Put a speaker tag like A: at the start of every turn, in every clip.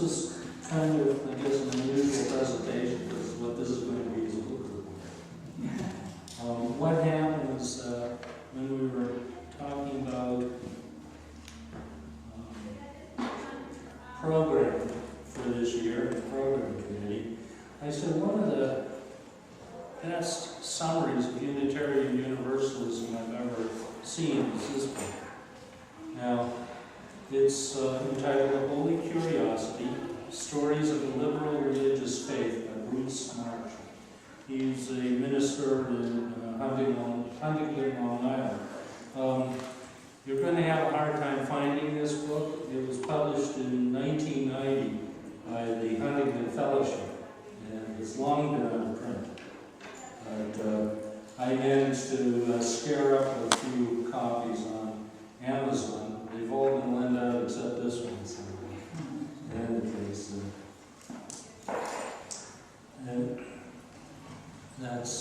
A: is kind of, I guess, an unusual presentation, because what this is going to be is a book report. What happened was, when we were talking about program for this year, the program committee, I said one of the best summaries of Unitarian Universalism I've ever seen is this book. Now, it's entitled A Holy Curiosity, Stories of a Liberal Religious Faith by Bruce Marshall. He's a minister in Huntington, Long Island. You're going to have a hard time finding this book. It was published in 1990 by the Huntington Fellowship, and it's long been out of print. But I managed to scare up a few copies on Amazon. They've all been lent out except this one. So, in any case, and that's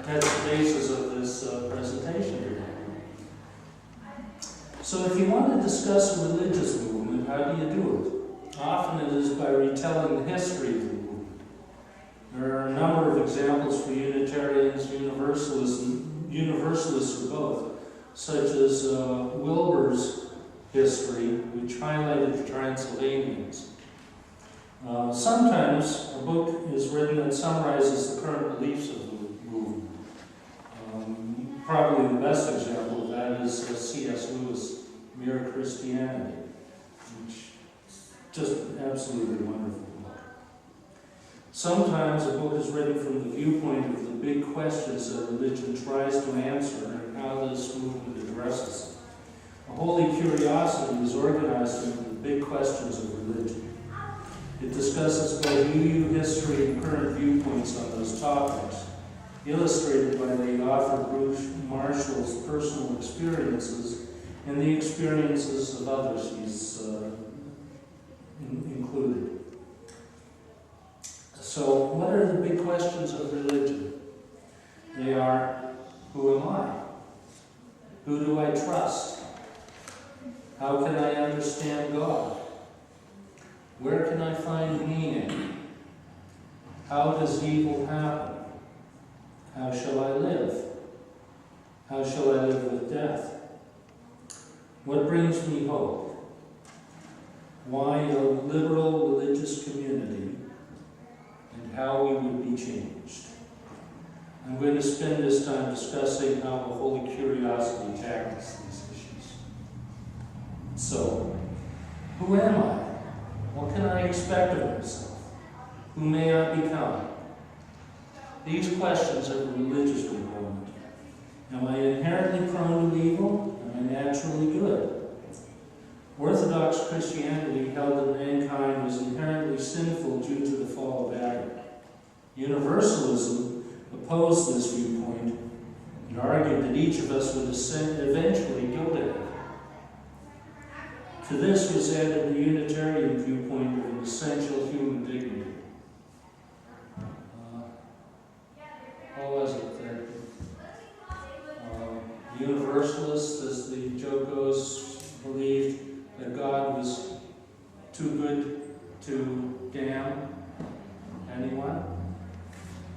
A: the basis of this presentation today. So if you want to discuss a religious movement, how do you do it? Often it is by retelling the history of the movement. There are a number of examples for Unitarians, Universalists, or both, such as Wilbur's history, which highlighted the Transylvanians. Sometimes a book is written that summarizes the current beliefs of the movement. Probably the best example of that is C.S. Lewis' Mere Christianity, which is just an absolutely wonderful book. Sometimes a book is written from the viewpoint of the big questions that religion tries to answer and how this movement addresses them. A Holy Curiosity is organized into the big questions of religion. It discusses both UU history and current viewpoints on those topics, illustrated by the author Bruce Marshall's personal experiences and the experiences of others he's included. So, what are the big questions of religion? They are, who am I? Who do I trust? How can I understand God? Where can I find meaning? How does evil happen? How shall I live? How shall I live with death? What brings me hope? Why a liberal religious community? And how we would be changed. I'm going to spend this time discussing how the Holy Curiosity tackles these issues. So, who am I? What can I expect of myself? Who may I become? These questions have a religious component. Am I inherently prone to evil? Am I naturally good? Orthodox Christianity held that mankind was inherently sinful due to the fall of Adam. Universalism opposed this viewpoint and argued that each of us would eventually go to heaven. To this was added the Unitarian viewpoint of an essential human dignity. How was it that Universalists, as the joke goes, believed that God was too good to damn anyone?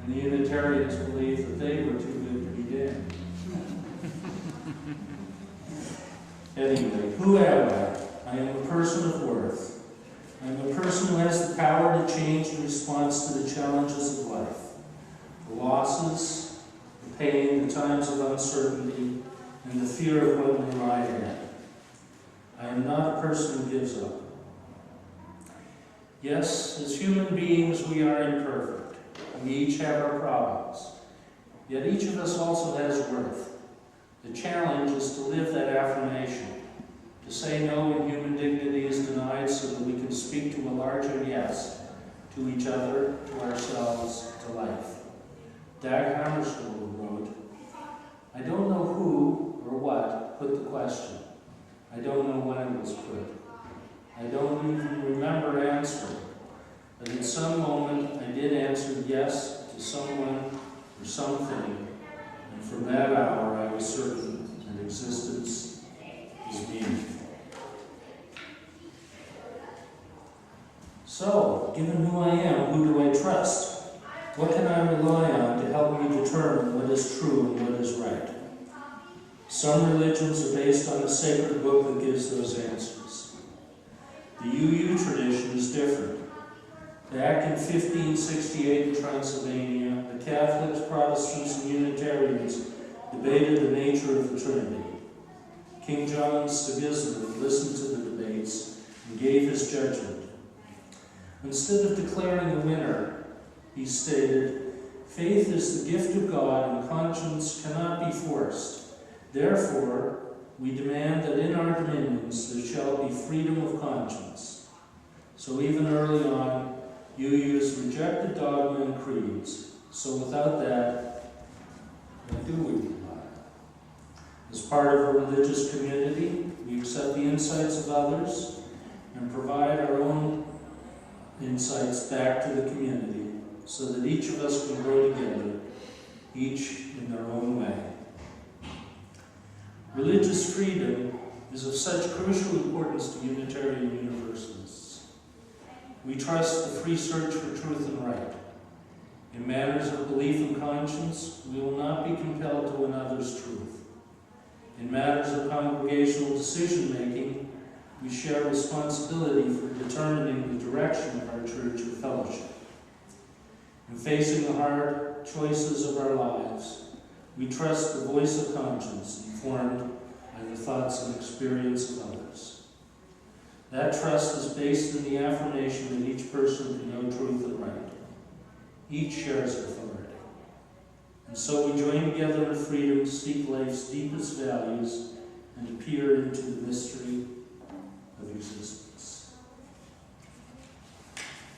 A: And the Unitarians believed that they were too good to be damned. Anyway, who am I? I am a person of worth. I am a person who has the power to change in response to the challenges of life. The losses, the pain, the times of uncertainty, and the fear of what may lie ahead. I am not a person who gives up. Yes, as human beings we are imperfect. We each have our problems. Yet each of us also has worth. The challenge is to live that affirmation. To say no when human dignity is denied so that we can speak to a larger yes, to each other, to ourselves, to life. Dag Hammarskjöld wrote, I don't know who or what put the question. I don't know when it was put. I don't even remember answering. But in some moment I did answer yes to someone or something, and from that hour I was certain that existence is meaningful. Given who I am, who do I trust? What can I rely on to help me determine what is true and what is right? Some religions are based on a sacred book that gives those answers. The UU tradition is different. Back in 1568 in Transylvania, the Catholics, Protestants, and Unitarians debated the nature of the Trinity. King John Sigismund listened to the debates and gave his judgment. Instead of declaring a winner, he stated, "Faith is the gift of God and conscience cannot be forced. Therefore, we demand that in our dominions there shall be freedom of conscience." So even early on, UUs rejected dogma and creeds. So without that, what do we rely on? As part of a religious community, we accept the insights of others and provide our own insights back to the community so that each of us can grow together, each in their own way. Religious freedom is of such crucial importance to Unitarian Universalists. We trust the free search for truth and right. In matters of belief and conscience, we will not be compelled to another's truth. In matters of congregational decision-making, we share responsibility for determining the direction of our church or fellowship. In facing the hard choices of our lives, we trust the voice of conscience, informed by the thoughts and experience of others. That trust is based in the affirmation that each person can know truth and right. Each shares authority. And so we join together in freedom to seek life's deepest values and to peer into the mystery of existence.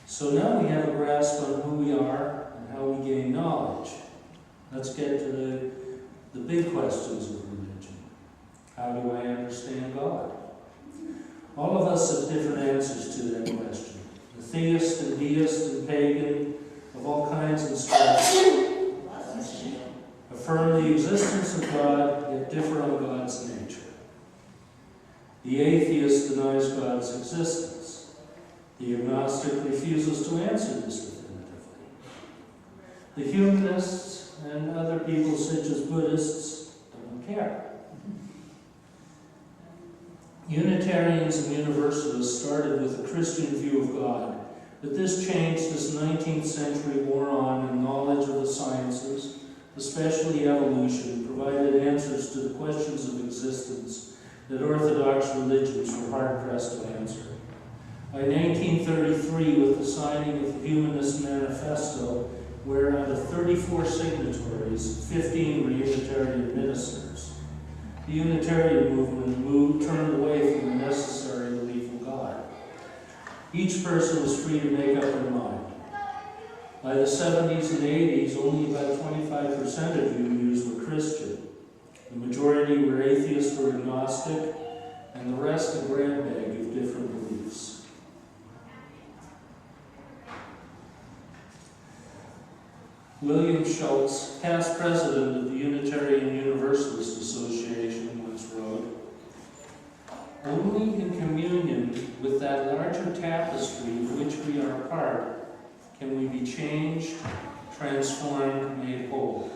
A: So now we have a grasp on who we are and how we gain knowledge. Let's get to the big questions of religion. How do I understand God? All of us have different answers to that question. The theist and deist and pagan of all kinds and stripes affirm the existence of God, yet differ on God's nature. The atheist denies God's existence. The agnostic refuses to answer this definitively. The humanists and other people such as Buddhists don't care. Unitarians and Universalists started with a Christian view of God, but this changed as 19th century wore on and knowledge of the sciences, especially evolution, provided answers to the questions of existence that Orthodox religions were hard-pressed to answer. By 1933, with the signing of the Humanist Manifesto, where out of 34 signatories, 15 were Unitarian ministers, the Unitarian movement turned away from the necessary belief in God. Each person was free to make up their mind. By the 70s and 80s, only about 25% of UUs were Christian. The majority were atheist or agnostic, and the rest a grab bag of different beliefs. William Schultz, past president of the Unitarian Universalist Association, once wrote, "Only in communion with that larger tapestry of which we are a part can we be changed, transformed, made whole.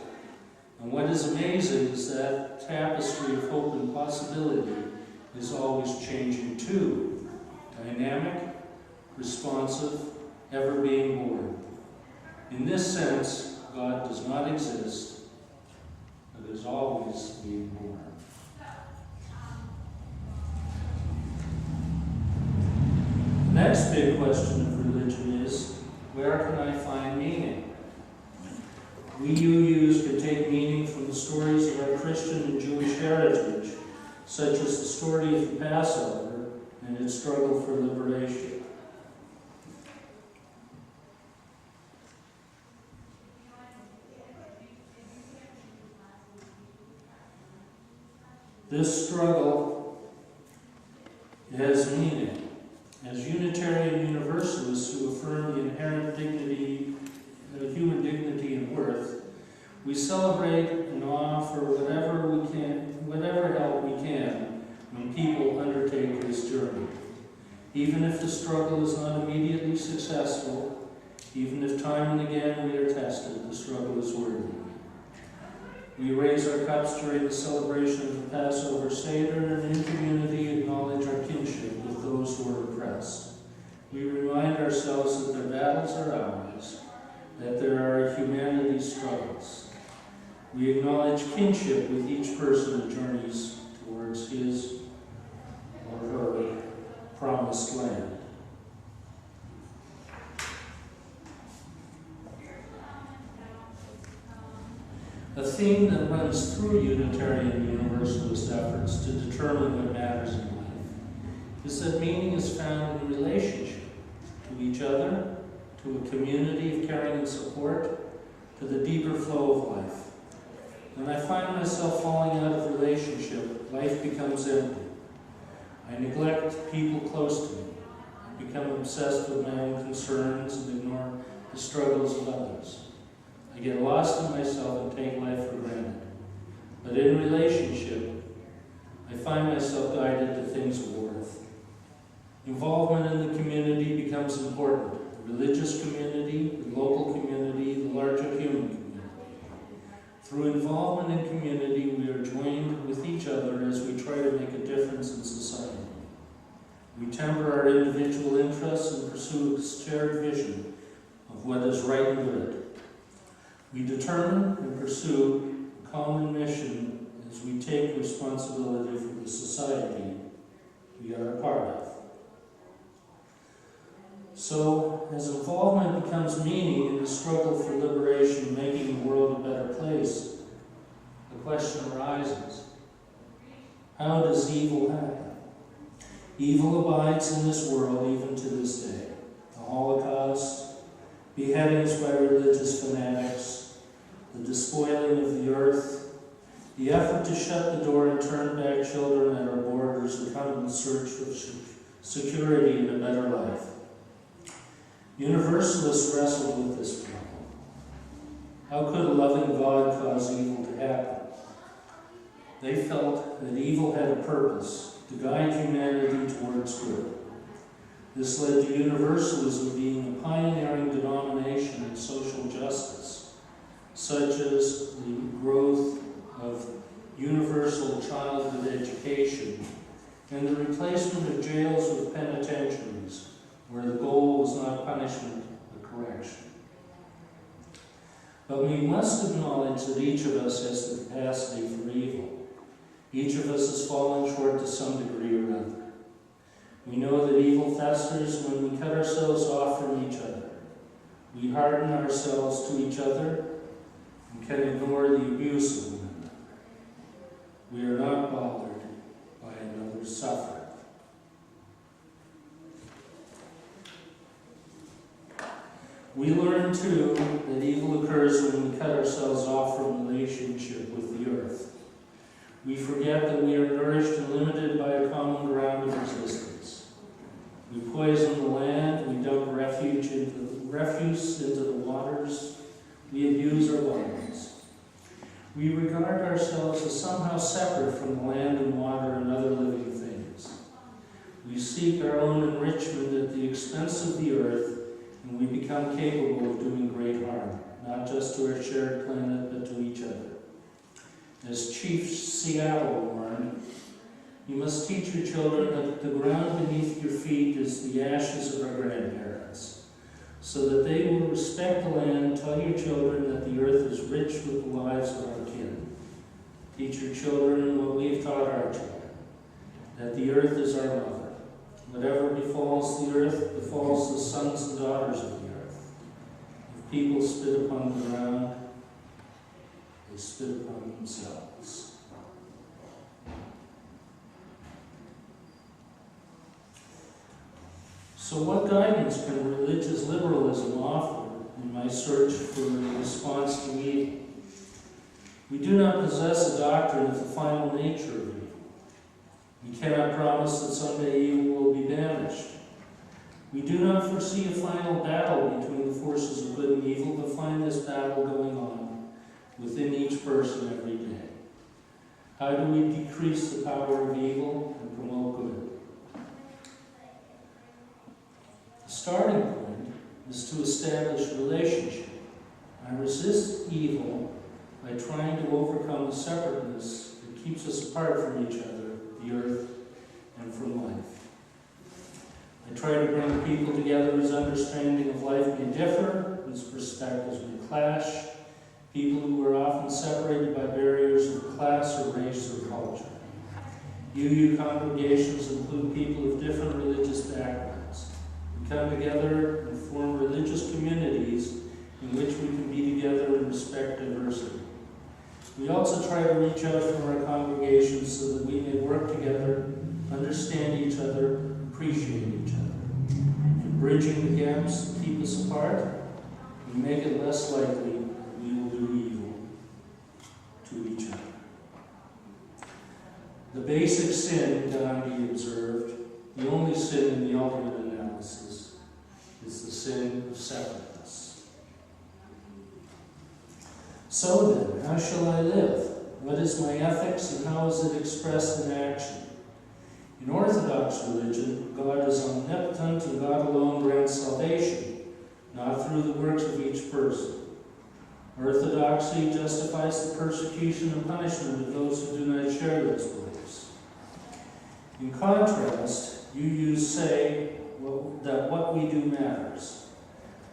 A: And what is amazing is that tapestry of hope and possibility is always changing too, dynamic, responsive, ever being born. In this sense, God does not exist, but is always being born." The next big question of religion is, where can I find meaning? We UUs can take meaning from the stories of our Christian and Jewish heritage, such as the story of the Passover and its struggle for liberation. This struggle has meaning. As Unitarian Universalists who affirm the inherent dignity, human dignity and worth, we celebrate and offer whatever help we can when people undertake this journey. Even if the struggle is not immediately successful, even if time and again we are tested, the struggle is worthy. We raise our cups during the celebration of the Passover Seder and in community acknowledge our kinship with those who are oppressed. We remind ourselves that their battles are ours, that there are humanity's struggles. We acknowledge kinship with each person who journeys towards his or her promised land. A theme that runs through Unitarian Universalist efforts to determine what matters in life is that meaning is found in relationship to each other, to a community of caring and support, to the deeper flow of life. When I find myself falling out of relationship, life becomes empty. I neglect people close to me. I become obsessed with my own concerns and ignore the struggles of others. I get lost in myself and take life for granted. But in relationship, I find myself guided to things of worth. Involvement in the community becomes important. The religious community, the local community, the larger human community. Through involvement in community, we are joined with each other as we try to make a difference in society. We temper our individual interests and pursue a shared vision of what is right and good. We determine and pursue a common mission as we take responsibility for the society we are a part of. So, as involvement becomes meaning in the struggle for liberation, making the world a better place, the question arises, how does evil happen? Evil abides in this world even to this day. The Holocaust, beheadings by religious fanatics, the despoiling of the earth, the effort to shut the door and turn back children at our borders who come in search of security and a better life. Universalists wrestled with this problem. How could a loving God cause evil to happen? They felt that evil had a purpose, to guide humanity towards good. This led to Universalism being a pioneering denomination in social justice, such as the growth of universal childhood education and the replacement of jails with penitentiaries, where the goal was not punishment but correction. But we must acknowledge that each of us has the capacity for evil. Each of us has fallen short to some degree or other. We know that evil festers when we cut ourselves off from each other. We harden ourselves to each other and can ignore the abuse of one another. We are not bothered by another's suffering. We learn, too, that evil occurs when we cut ourselves off from relationship with the earth. We forget that we are nourished and limited by a common ground of existence. We poison the land, we dump refuse into the waters, we abuse our bodies. We regard ourselves as somehow separate from the land and water and other living things. We seek our own enrichment at the expense of the earth, and we become capable of doing great harm, not just to our shared planet, but to each other. As Chief Seattle warned, you must teach your children that the ground beneath your feet is the ashes of our grandparents, so that they will respect the land. Tell your children that the earth is rich with the lives of our kin. Teach your children what we have taught our children, that the earth is our mother. Whatever befalls the earth befalls the sons and daughters of the earth. If people spit upon the ground, they spit upon themselves. So what guidance can religious liberalism offer in my search for a response to evil? We do not possess a doctrine of the final nature of evil. We cannot promise that someday evil will be banished. We do not foresee a final battle between the forces of good and evil, but find this battle going on within each person every day. How do we decrease the power of evil and promote good? starting point is to establish relationship. I resist evil by trying to overcome the separateness that keeps us apart from each other, the earth, and from life. I try to bring people together whose understanding of life may differ, whose perspectives may clash, people who are often separated by barriers of class or race or culture. UU congregations include people of different religious backgrounds. We come together and form religious communities in which we can be together and respect diversity. We also try to reach out from our congregations so that we may work together, understand each other, appreciate each other. In bridging the gaps that keep us apart, we make it less likely that we will do evil to each other. The basic sin, Gandhi observed, the only sin in the ultimate analysis, is the sin of separateness. So then, how shall I live? What is my ethics and how is it expressed in action? In Orthodox religion, God is omnipotent and God alone grants salvation, not through the works of each person. Orthodoxy justifies the persecution and punishment of those who do not share those beliefs. In contrast, you say that what we do matters.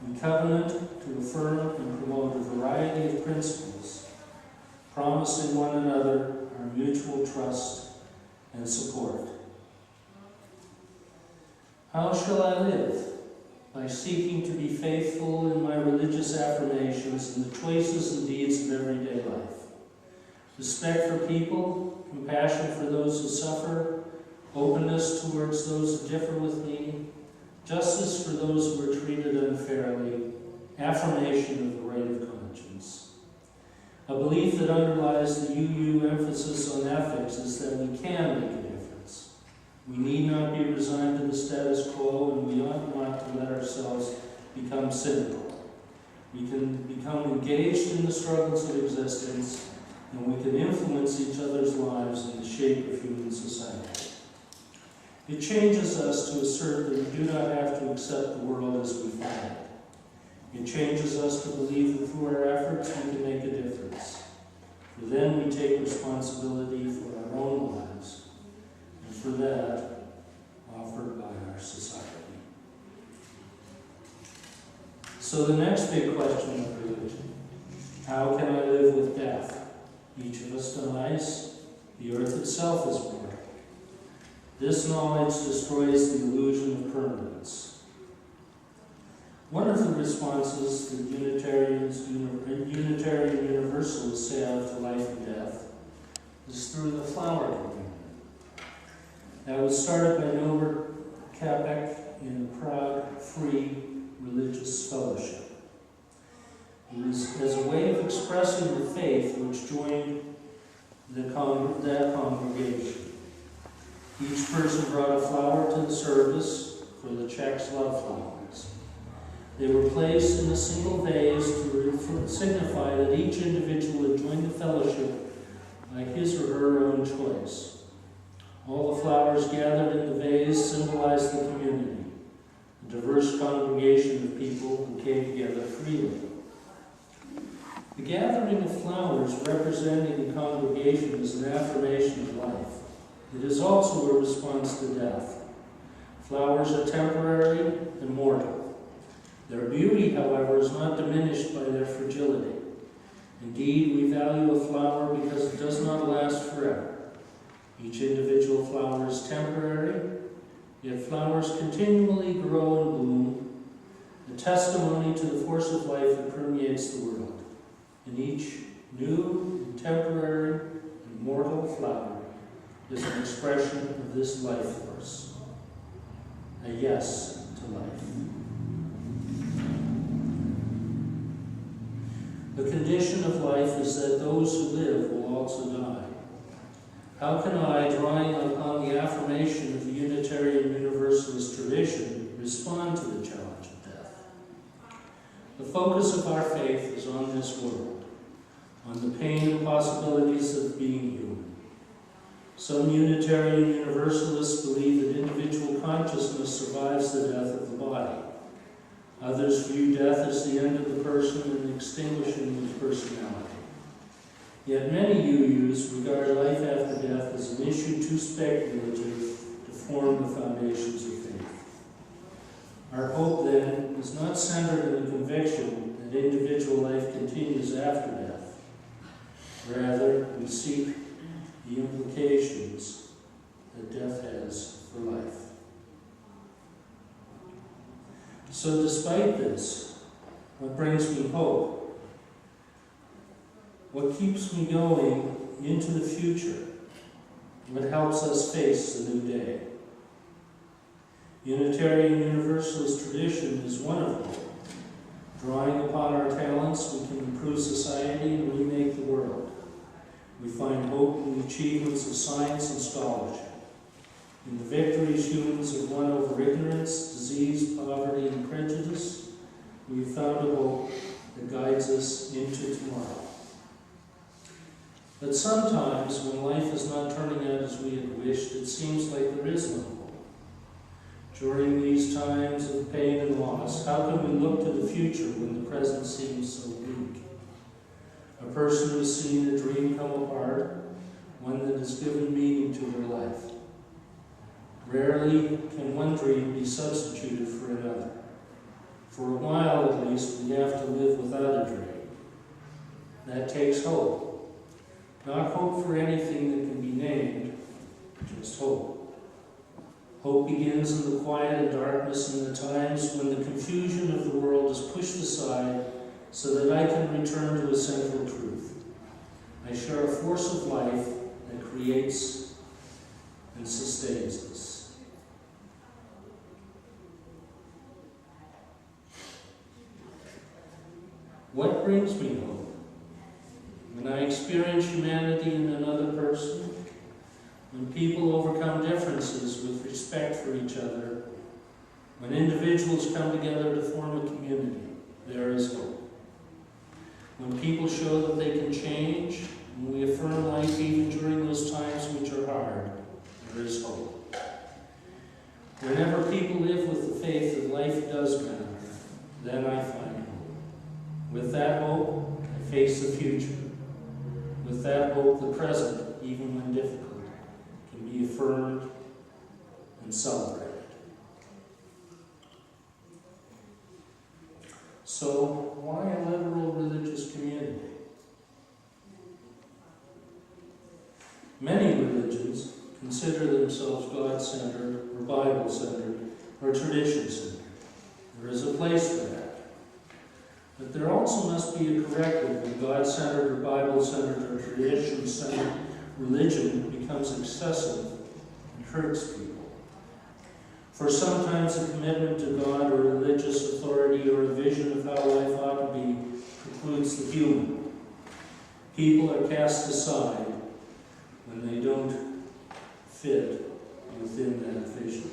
A: We covenant to affirm and promote a variety of principles, promising one another our mutual trust and support. How shall I live? By seeking to be faithful in my religious affirmations and the choices and deeds of everyday life. Respect for people, compassion for those who suffer, openness towards those who differ with me, justice for those who are treated unfairly, affirmation of the right of conscience. A belief that underlies the UU emphasis on ethics is that we can make a difference. We need not be resigned to the status quo, and we ought not to let ourselves become cynical. We can become engaged in the struggles of existence, and we can influence each other's lives in the shape of human society. It changes us to assert that we do not have to accept the world as we find it. It changes us to believe that through our efforts we can make a difference. For then we take responsibility for our own lives, and for that, offered by our society. So the next big question of religion: how can I live with death? Each of us dies. The earth itself is born. This knowledge destroys the illusion of permanence. One of the responses that Unitarian Universalists say out to life and death is through the flower communion. That was started by Norbert Capek in a Prague Free Religious Fellowship. It was as a way of expressing the faith which joined that congregation. Each person brought a flower to the service, for the Czechs love flowers. They were placed in a single vase to signify that each individual had joined the fellowship by his or her own choice. All the flowers gathered in the vase symbolized the community, a diverse congregation of people who came together freely. The gathering of flowers representing the congregation is an affirmation of life. It is also a response to death. Flowers are temporary and mortal. Their beauty, however, is not diminished by their fragility. Indeed, we value a flower because it does not last forever. Each individual flower is temporary, yet flowers continually grow and bloom, a testimony to the force of life that permeates the world. And each new and temporary and mortal flower is an expression of this life force, a yes to life. The condition of life is that those who live will also die. How can I, drawing upon the affirmation of the Unitarian Universalist tradition, respond to the challenge of death? The focus of our faith is on this world, on the pain and possibilities of being human. Some Unitarian Universalists believe that individual consciousness survives the death of the body. Others view death as the end of the person and the extinguishing of personality. Yet many UUs regard life after death as an issue too speculative to form the foundations of faith. Our hope, then, is not centered in the conviction that individual life continues after death. Rather, we seek the implications that death has for life. So despite this, what brings me hope? What keeps me going into the future? What helps us face the new day? Unitarian Universalist tradition is one of them. Drawing upon our talents, we can improve society and remake the world. We find hope in the achievements of science and scholarship, in the victories humans have won over ignorance, disease, poverty, and prejudice. We have found a hope that guides us into tomorrow. But sometimes, when life is not turning out as we had wished, it seems like there is no hope. During these times of pain and loss, how can we look to the future when the present seems so bleak? A person who has seen a dream come apart, one that has given meaning to their life. Rarely can one dream be substituted for another. For a while, at least, we have to live without a dream. That takes hope. Not hope for anything that can be named, just hope. Hope begins in the quiet and darkness in the times when the confusion of the world is pushed aside so that I can return to a central truth. I share a force of life that creates and sustains us. What brings me hope? When I experience humanity in another person, when people overcome differences with respect for each other, when individuals come together to form a community, there is hope. When people show that they can change, and we affirm life even during those times which are hard, there is hope. Whenever people live with the faith that life does matter, then I find hope. With that hope, I face the future. With that hope, the present, even when difficult, can be affirmed and celebrated. So, why a liberal religious community? Many religions consider themselves God-centered, or Bible-centered, or tradition-centered. There is a place for that. But there also must be a corrective when God-centered, or Bible-centered, or tradition-centered religion becomes excessive and hurts people. For sometimes a commitment to God or religious authority or a vision of how life ought to be precludes the human. People are cast aside when they don't fit within that vision.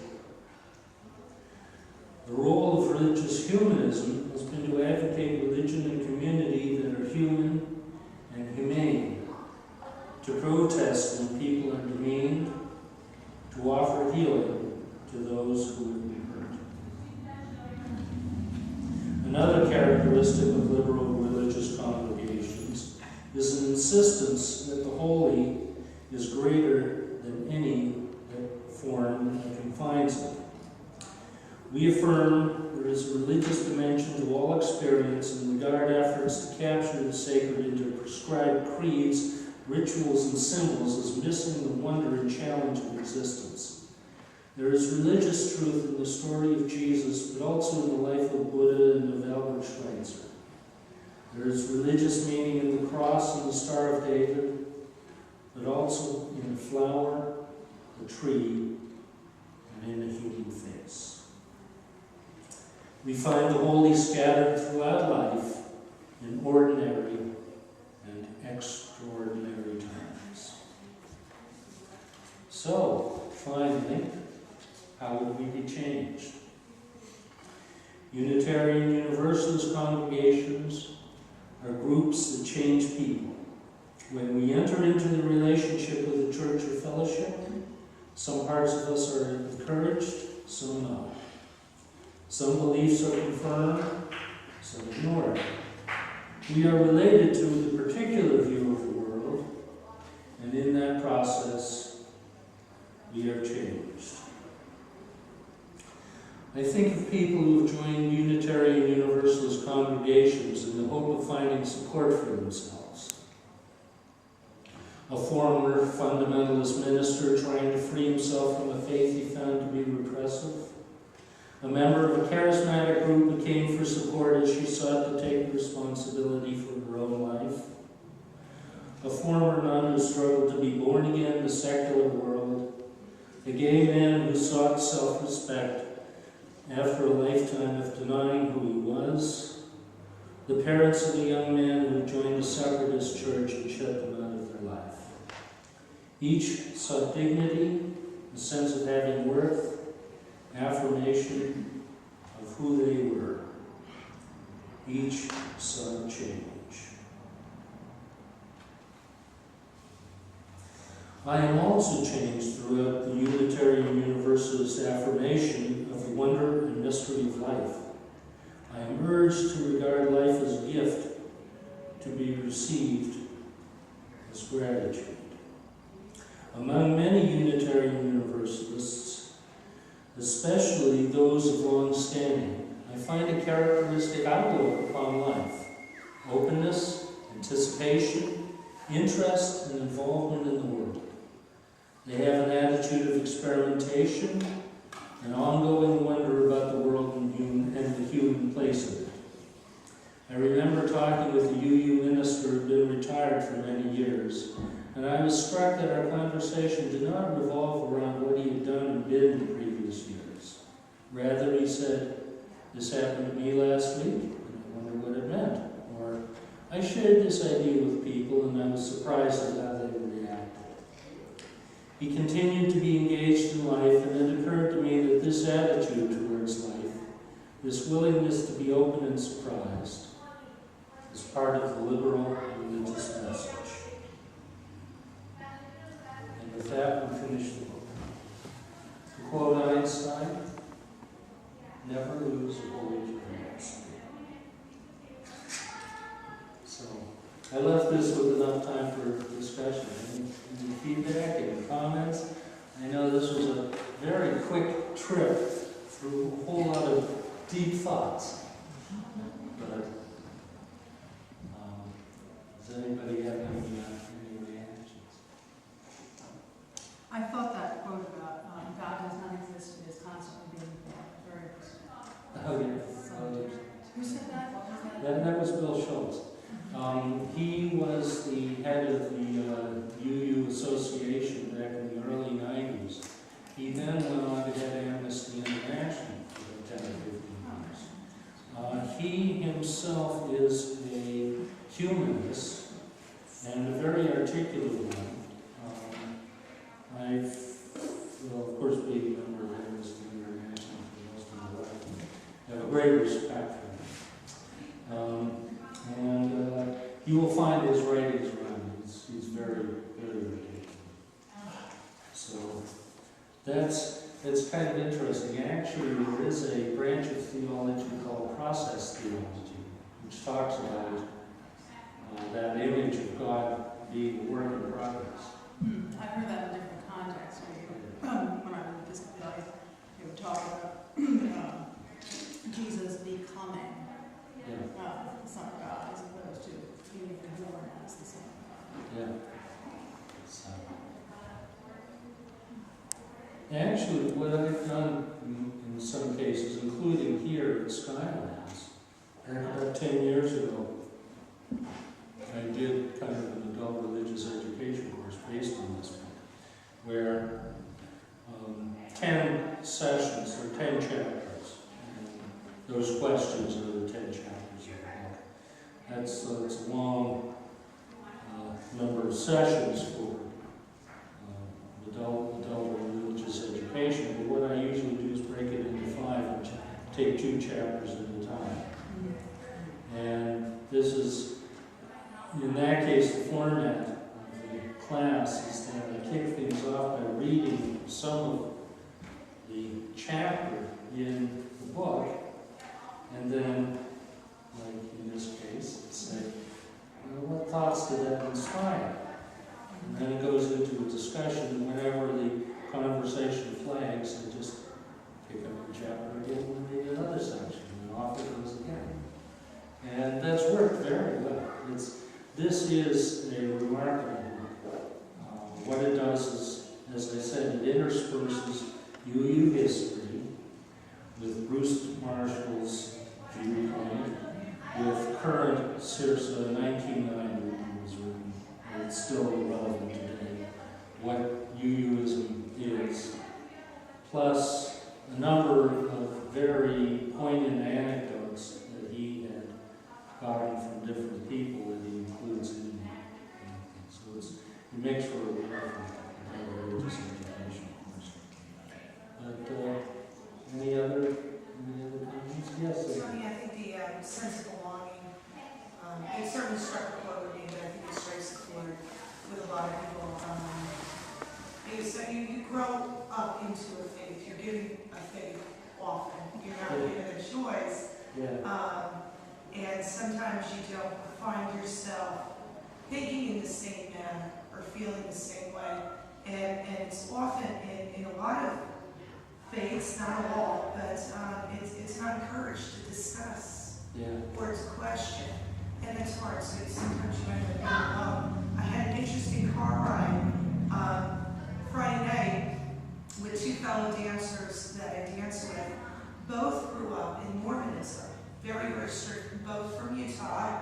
A: The role of religious humanism has been to advocate religion and community that are human and humane, to protest when people are demeaned, to offer healing to those who have been hurt. Another characteristic of liberal religious congregations is an insistence that the holy is greater than any that form that confines it. We affirm there is a religious dimension to all experience and regard efforts to capture the sacred into prescribed creeds, rituals, and symbols as missing the wonder and challenge of existence. There is religious truth in the story of Jesus, but also in the life of Buddha and of Albert Schweitzer. There is religious meaning in the cross and the Star of David, but also in the flower, the tree, and in a human face. We find the holy scattered throughout life in ordinary and extraordinary times. So, finally, how would we be changed? Unitarian Universalist congregations are groups that change people. When we enter into the relationship with the church or fellowship, some parts of us are encouraged, some not. Some beliefs are confirmed, some ignored. We are related to the particular view of the world, and in that process, we are changed. I think of people who have joined Unitarian Universalist congregations in the hope of finding support for themselves. A former fundamentalist minister trying to free himself from a faith he found to be repressive. A member of a charismatic group who came for support as she sought to take responsibility for her own life. A former nun who struggled to be born again in the secular world. A gay man who sought self-respect after a lifetime of denying who he was. The parents of a young man who joined a separatist church and shut them out of their life. Each sought dignity, a sense of having worth, affirmation of who they were. Each sought change. I am also changed throughout the Unitarian Universalist affirmation of the wonder and mystery of life. I am urged to regard life as a gift to be received as gratitude. Among many Unitarian Universalists, especially those of long standing, I find a characteristic outlook upon life: openness, anticipation, interest, and involvement in the world. They have an attitude of experimentation, an ongoing wonder about the world and the human place in it. I remember talking with a UU minister who had been retired for many years, and I was struck that our conversation did not revolve around what he had done and been in previous years. Rather, he said, "This happened to me last week, and I wonder what it meant." Or, "I shared this idea with people, and I was surprised at how they reacted." He continued to be engaged in life, and it occurred to me that this attitude towards life, this willingness to be open and surprised, is part of the liberal religious message. And with that, we finish the book. To quote Einstein, "Never lose a holy curiosity." So, I left this with enough time for discussion. Any feedback, any comments? I know this was a very quick trip through a whole lot of deep thoughts. But does anybody have any reactions?
B: I thought that quote about God does not exist, it is constantly being very very.
A: Oh, yeah.
B: Who said that? What was that?
A: That was Bill Schultz. He was the head of the UU Association back in the early 90s. He then went on to head Amnesty International for 10 or 15 years. He himself is a humanist and a very articulate one. I will, of course, be a member of Amnesty International for most of my life. I have a great respect for him. And you will find his writings around. He's very, very articulate. So that's kind of interesting. Actually, there is a branch of theology called process theology, which talks about that image of God being a work in progress.
B: I've heard that in different contexts. When I read this, they would talk about Jesus becoming the Son of God, as opposed to being born as the Son of God.
A: Yeah. So. Actually, what I've done in some cases, including here at Skylands, about 10 years ago, I did kind of an adult religious education course based on this book, where 10 sessions, or 10 chapters, and those questions are the 10 chapters of the book. That's a long number of sessions for adult religious education, but what I usually do is break it into 5 and take 2 chapters at a time. And this is, in that case, the format of the class is that I kick things off by reading some of the chapter in the book, And then, like in this case, say, well, what thoughts did that inspire? And then it goes into a discussion. Whenever the conversation flags, they just pick up the chapter again and read another section, and off it goes again. And that's worked very well. This is a remarkable book. What it does is, as I said, it intersperses UU history with Bruce Marshall's viewpoint, with current Circa 1990 was written, and it's still relevant today, what UUism is, plus a number of very poignant anecdotes that he had gotten from different people that he includes in it. So it makes for a wonderful religious education course. But any other comments? Yes.
C: Tony, I think the sense of belonging, it certainly struck a chord with me, but I think it strikes a chord with a lot of people. Because you grow up into a faith, you're given a faith often, you're not given a choice.
A: Yeah.
C: And sometimes you don't find yourself thinking in the same manner or feeling the same way. And it's often in a lot of faiths, not all, but it's not encouraged to discuss or to question. And it's hard, so sometimes you end up being alone. I had an interesting car ride Friday night with two fellow dancers that I danced with. Both grew up in Mormonism. Very, very strict, both from Utah,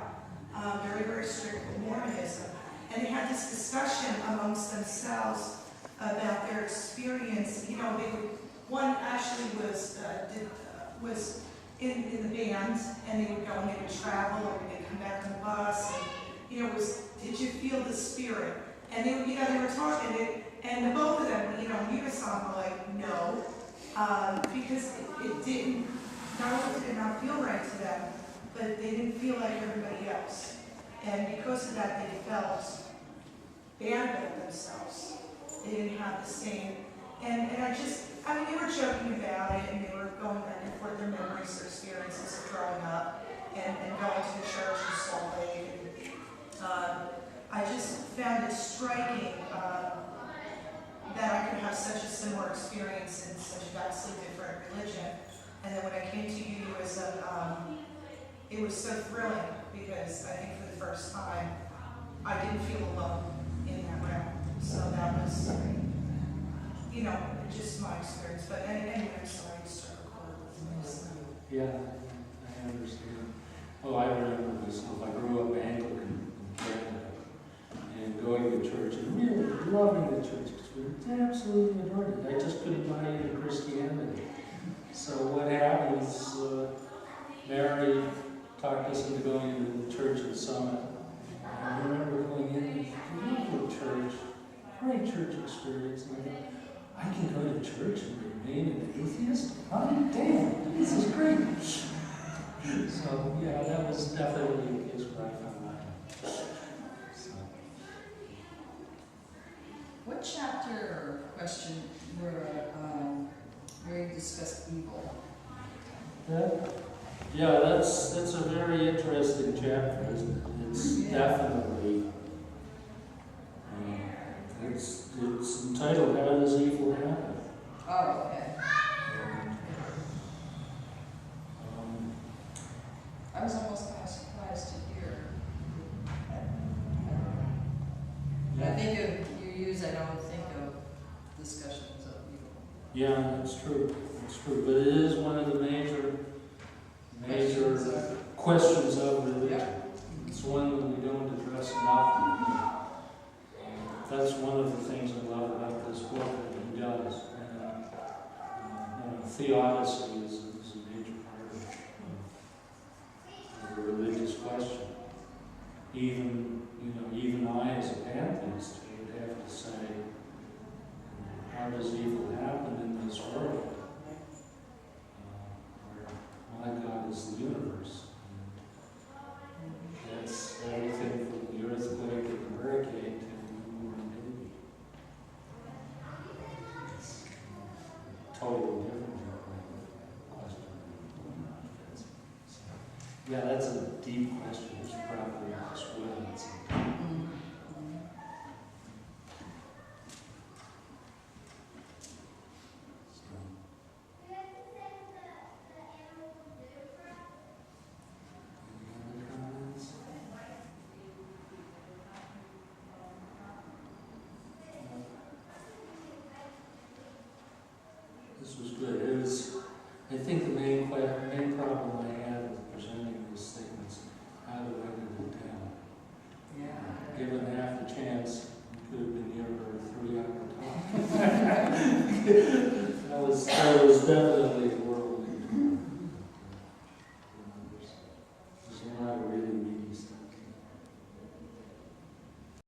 C: very, very strict with Mormonism. And they had this discussion amongst themselves about their experience. You know, one actually was in the band, and they would go and they would travel, or they'd come back on the bus, and, you know, did you feel the Spirit? And they were talking, and both of them, you know, unison were like, no, because it didn't. Not only did it not feel right to them, but they didn't feel like everybody else. And because of that, they felt bad about themselves. They didn't have the same. And they were joking about it, and they were going back and forth their memories, their experiences of growing up, and going to the church in Salt Lake. And I just found it striking that I could have such a similar experience in such a vastly different religion. And then when I came to UUism, it was so thrilling because I think for the first time, I didn't feel alone in that realm. So that was, you know, just my experience. But anyway, I'm sorry to start recording with this.
A: Yeah, I understand. Oh, I remember myself. I grew up Anglican in Canada, and going to church and really loving the church because we absolutely adored it. I just couldn't buy into Christianity. So what happened was Mary talked us into going into the church at Summit. I remember going in, beautiful church, great church experience. And I thought, I can go to church and remain an atheist? Oh, damn, this is great. So, yeah, that was definitely a case where I found that. So.
D: What chapter or question where you discussed evil?
A: That's a very interesting chapter, isn't it? It's definitely, it's entitled, How Does Evil Happen?
D: Oh, okay. I was almost kind of surprised to hear. When I think of UUs, I don't think of discussions of evil.
A: Yeah, that's true. That's true. But it is one of the major questions of religion.
D: Yeah.
A: It's one that we don't address enough. That's one of the things I love about this book that he does. Theodicy is a major part of the religious question. Even I, as a pantheist, would have to say, how does evil happen in this world? Where my God is the universe. And that's everything from the earthquake and the hurricane to the newborn baby. It's totally different question. Yeah, that's a deep question. It's probably swirling at some time. This was good. It was, I think the main problem I had with presenting these statements, how to write it down.
D: Yeah.
A: Given half a chance, we could have been here for a 3-hour talk. That was definitely